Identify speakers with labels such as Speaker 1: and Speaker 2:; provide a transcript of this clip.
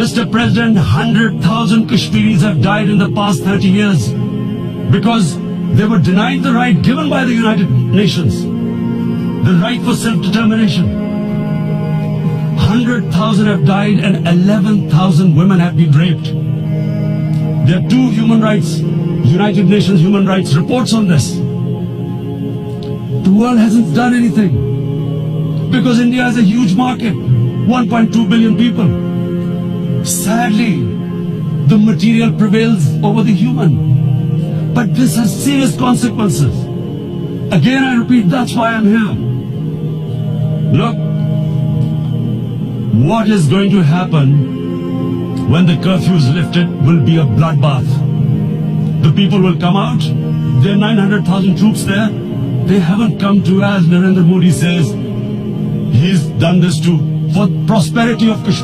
Speaker 1: Mr. President, 100,000 Kashmiris have died in the past 30 years because they were denied the right given by the United Nations, the right for self-determination. 100,000 have died and 11,000 women have been raped. There are two United Nations human rights reports on this. The world hasn't done anything because India is a huge market, 1.2 billion people. Sadly, the material prevails over the human. But this has serious consequences. Again, I repeat, that's why I'm here. Look, what is going to happen when the curfew is lifted will be a bloodbath. The people will come out. There are 900,000 troops there. They haven't come to, as Narendra Modi says, he's done this for prosperity of Kashmir.